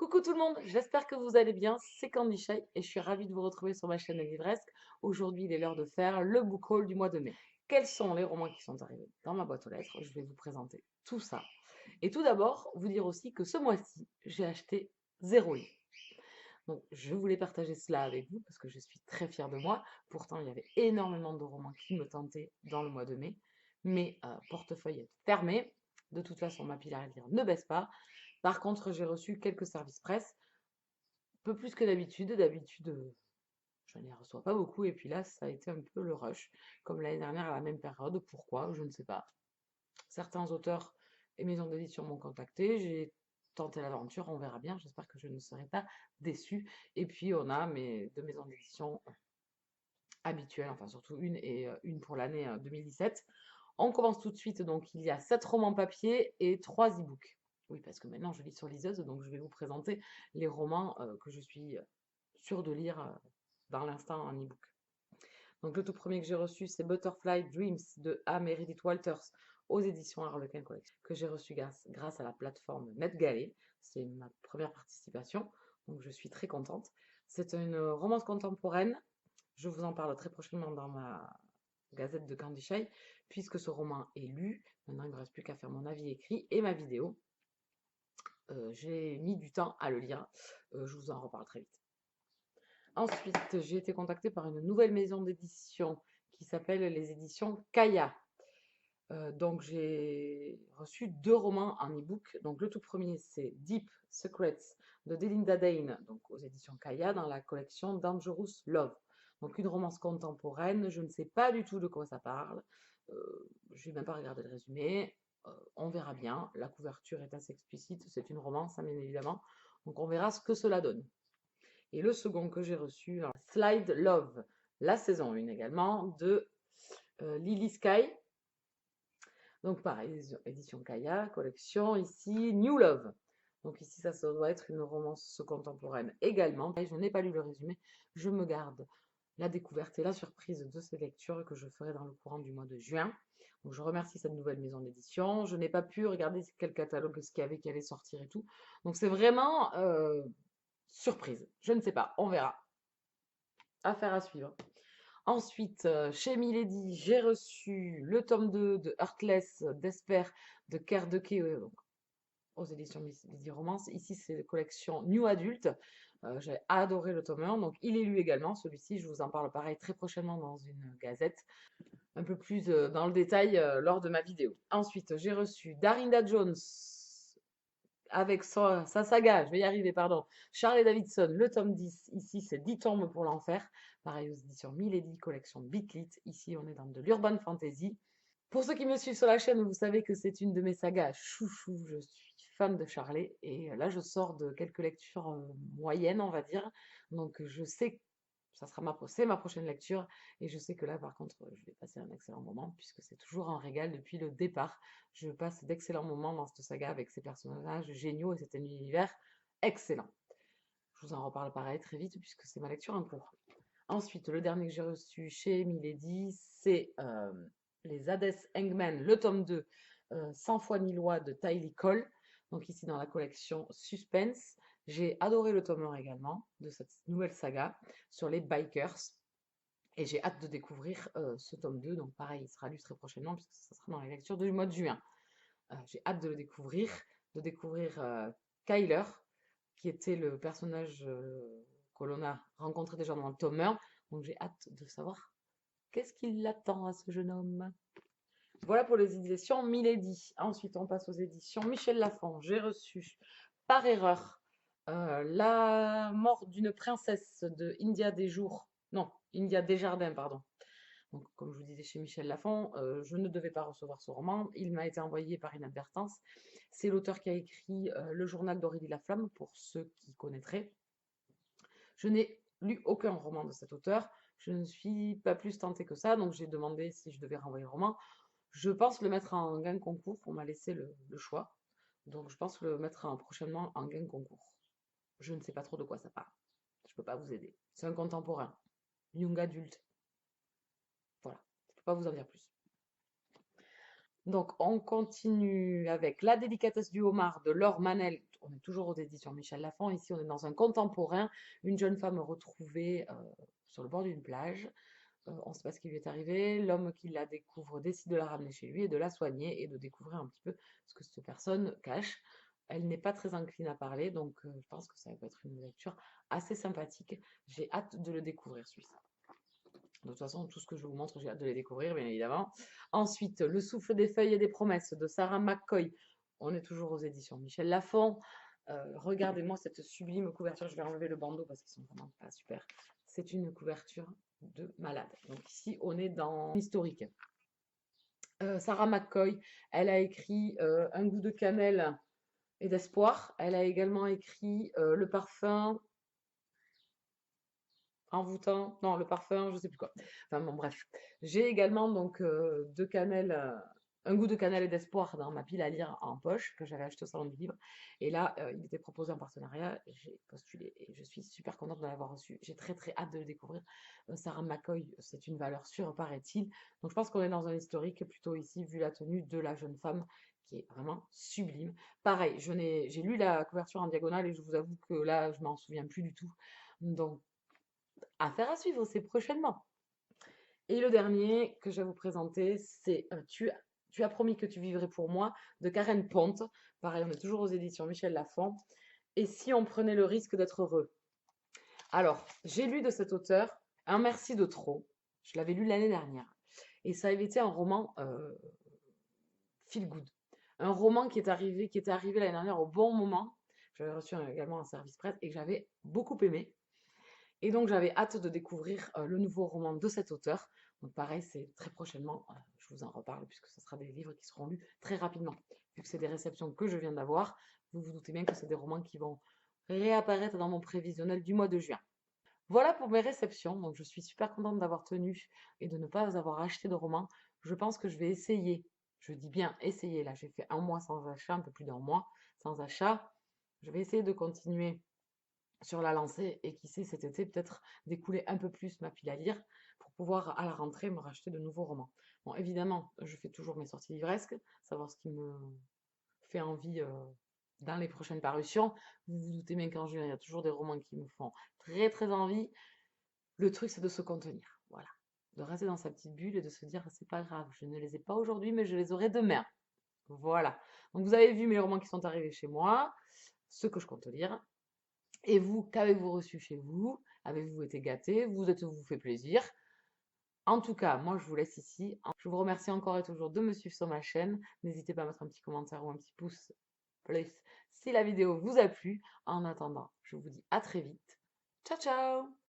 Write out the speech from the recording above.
Coucou tout le monde, j'espère que vous allez bien, c'est Candy Shy et je suis ravie de vous retrouver sur ma chaîne Livresque. Aujourd'hui, il est l'heure de faire le book haul du mois de mai. Quels sont les romans qui sont arrivés dans ma boîte aux lettres? Je vais vous présenter tout ça. Et tout d'abord, vous dire aussi que ce mois-ci, j'ai acheté 0 livre. Donc, je voulais partager cela avec vous parce que je suis très fière de moi. Pourtant, il y avait énormément de romans qui me tentaient dans le mois de mai. Mais portefeuille est fermé. De toute façon, ma pile à lire ne baisse pas. Par contre, j'ai reçu quelques services presse, un peu plus que d'habitude. D'habitude, je n'y reçois pas beaucoup. Et puis là, ça a été un peu le rush, comme l'année dernière à la même période. Pourquoi? Je ne sais pas. Certains auteurs et maisons d'édition m'ont contacté. J'ai tenté l'aventure, on verra bien. J'espère que je ne serai pas déçue. Et puis, on a mes deux maisons d'édition habituelles, enfin surtout une et une pour l'année 2017. On commence tout de suite. Donc, il y a 7 romans papier et 3 e-books. Oui, parce que maintenant, je lis sur liseuse, donc je vais vous présenter les romans que je suis sûre de lire dans l'instant en e-book. Donc le tout premier que j'ai reçu, c'est Butterfly Dreams de A. Meredith Walters aux éditions Harlequin Collection, que j'ai reçu grâce à la plateforme NetGalley. C'est ma première participation, donc je suis très contente. C'est une romance contemporaine. Je vous en parle très prochainement dans ma gazette de Candy Shy, puisque ce roman est lu. Maintenant, il ne me reste plus qu'à faire mon avis écrit et ma vidéo. J'ai mis du temps à le lire. Je vous en reparle très vite. Ensuite, j'ai été contactée par une nouvelle maison d'édition qui s'appelle les éditions Kaya. Donc, j'ai reçu 2 romans en e-book. Donc, le tout premier, c'est Deep Secrets de Delinda Dane, donc aux éditions Kaya, dans la collection Dangerous Love. Donc, une romance contemporaine. Je ne sais pas du tout de quoi ça parle. Je n'ai même pas regardé le résumé. On verra bien. La couverture est assez explicite. C'est une romance, hein, bien évidemment. Donc, on verra ce que cela donne. Et le second que j'ai reçu, Slide Love, la saison 1 également, de Lily Sky. Donc pareil, édition Kaya, collection, ici New Love. Donc ici, ça doit être une romance contemporaine également. Je n'ai pas lu le résumé, je me garde la découverte et la surprise de ces lectures que je ferai dans le courant du mois de juin. Donc je remercie cette nouvelle maison d'édition. Je n'ai pas pu regarder quel catalogue, ce qu'il y avait qui allait sortir et tout. Donc c'est vraiment surprise. Je ne sais pas, on verra. Affaire à suivre. Ensuite, chez Milady, j'ai reçu le tome 2 de Heartless d'Esper de Kerdeke, donc aux éditions Milady Romance. Ici, c'est la collection New Adult. J'ai adoré le tome 1, donc il est lu également. Celui-ci, je vous en parle pareil très prochainement dans une gazette, un peu plus dans le détail lors de ma vidéo. Ensuite, j'ai reçu Darinda Jones avec sa saga, je vais y arriver, pardon, Charlie Davidson, le tome 10. Ici, c'est 10 tomes pour l'enfer. Pareil aux éditions Milady, collection Bitlit. Ici, on est dans de l'urban fantasy. Pour ceux qui me suivent sur la chaîne, vous savez que c'est une de mes sagas chouchou. Je suis fan de Charlie. Et là, je sors de quelques lectures moyennes, on va dire. Donc, je sais que c'est ma prochaine lecture. Et je sais que là, par contre, je vais passer un excellent moment, puisque c'est toujours un régal depuis le départ. Je passe d'excellents moments dans cette saga avec ces personnages géniaux et c'est un univers excellent. Je vous en reparle pareil très vite, puisque c'est ma lecture en cours. Ensuite, le dernier que j'ai reçu chez Milady, c'est les Hades Hangman, le tome 2, 100 fois 1000 lois de Tylee Cole. Donc ici dans la collection Suspense. J'ai adoré le tome 1 également de cette nouvelle saga sur les bikers. Et j'ai hâte de découvrir ce tome 2. Donc pareil, il sera lu très prochainement puisque ça sera dans les lectures du mois de juin. J'ai hâte de le découvrir, Kyler, qui était le personnage que l'on a rencontré déjà dans le tome 1. Donc j'ai hâte de savoir qu'est-ce qui l'attend à ce jeune homme. Voilà pour les éditions Milady. Ensuite, on passe aux éditions Michel Lafon. J'ai reçu, par erreur, La mort d'une princesse de India Desjours. Non, India Desjardins, pardon. Donc, comme je vous disais chez Michel Lafon, je ne devais pas recevoir ce roman. Il m'a été envoyé par inadvertance. C'est l'auteur qui a écrit Le journal d'Aurélie Laflamme, pour ceux qui connaîtraient. Je n'ai lu aucun roman de cet auteur. Je ne suis pas plus tentée que ça, donc j'ai demandé si je devais renvoyer le roman. Je pense le mettre en gain concours. On m'a laissé le choix. Donc je pense le mettre prochainement en gain concours. Je ne sais pas trop de quoi ça parle. Je ne peux pas vous aider. C'est un contemporain. Young adulte. Voilà. Je ne peux pas vous en dire plus. Donc, on continue avec La délicatesse du homard de Laure Manel. On est toujours aux éditions Michel Lafon. Ici, on est dans un contemporain. Une jeune femme retrouvée sur le bord d'une plage. On ne sait pas ce qui lui est arrivé. L'homme qui la découvre décide de la ramener chez lui et de la soigner et de découvrir un petit peu ce que cette personne cache. Elle n'est pas très incline à parler, donc je pense que ça va être une lecture assez sympathique. J'ai hâte de le découvrir, celui-ci. De toute façon, tout ce que je vous montre, j'ai hâte de les découvrir, bien évidemment. Ensuite, Le souffle des feuilles et des promesses de Sarah McCoy. On est toujours aux éditions Michel Lafon. Regardez-moi cette sublime couverture. Je vais enlever le bandeau parce qu'ils sont vraiment pas super. C'est une couverture de malade. Donc ici, on est dans l'historique. Sarah McCoy, elle a écrit Un goût de cannelle et d'espoir. Elle a également écrit Le parfum envoûtant, non, le parfum, je sais plus quoi. Enfin bon, bref. J'ai également donc de cannelle, un goût de cannelle et d'espoir dans ma pile à lire en poche que j'avais acheté au salon du livre. Et là, il était proposé en partenariat. J'ai postulé et je suis super contente de l'avoir reçu. J'ai très très hâte de le découvrir. Sarah McCoy, c'est une valeur sûre, paraît-il. Donc je pense qu'on est dans un historique plutôt ici, vu la tenue de la jeune femme qui est vraiment sublime. Pareil, j'ai lu la couverture en diagonale et je vous avoue que là, je m'en souviens plus du tout. Donc affaire à suivre, c'est prochainement. Et le dernier que je vais vous présenter, c'est tu as promis que tu vivrais pour moi de Karen Ponte. Pareil, on est toujours aux éditions Michel Lafon. Et si on prenait le risque d'être heureux? Alors, j'ai lu de cet auteur Un merci de trop. Je l'avais lu l'année dernière. Et ça avait été un roman feel good. Un roman qui était arrivé l'année dernière au bon moment. J'avais reçu également un service presse et que j'avais beaucoup aimé. Et donc, j'avais hâte de découvrir le nouveau roman de cet auteur. Donc, pareil, c'est très prochainement, je vous en reparle, puisque ce sera des livres qui seront lus très rapidement. Vu que c'est des réceptions que je viens d'avoir, vous vous doutez bien que c'est des romans qui vont réapparaître dans mon prévisionnel du mois de juin. Voilà pour mes réceptions. Donc, je suis super contente d'avoir tenu et de ne pas avoir acheté de roman. Je pense que je vais essayer. Je dis bien essayer. Là, j'ai fait un mois sans achat, un peu plus d'un mois sans achat. Je vais essayer de continuer sur la lancée et qui sait cet été peut-être d'écouler un peu plus ma pile à lire pour pouvoir à la rentrée me racheter de nouveaux romans. Bon, évidemment, je fais toujours mes sorties livresques, savoir ce qui me fait envie dans les prochaines parutions. Vous vous doutez bien qu'en juin, il y a toujours des romans qui me font très très envie. Le truc, c'est de se contenir. Voilà. De rester dans sa petite bulle et de se dire, c'est pas grave, je ne les ai pas aujourd'hui, mais je les aurai demain. Voilà. Donc vous avez vu mes romans qui sont arrivés chez moi, ceux que je compte lire. Et vous, qu'avez-vous reçu chez vous? Avez-vous été gâté? Vous êtes-vous fait plaisir? En tout cas, moi, je vous laisse ici. Je vous remercie encore et toujours de me suivre sur ma chaîne. N'hésitez pas à mettre un petit commentaire ou un petit pouce bleu si la vidéo vous a plu. En attendant, je vous dis à très vite. Ciao, ciao!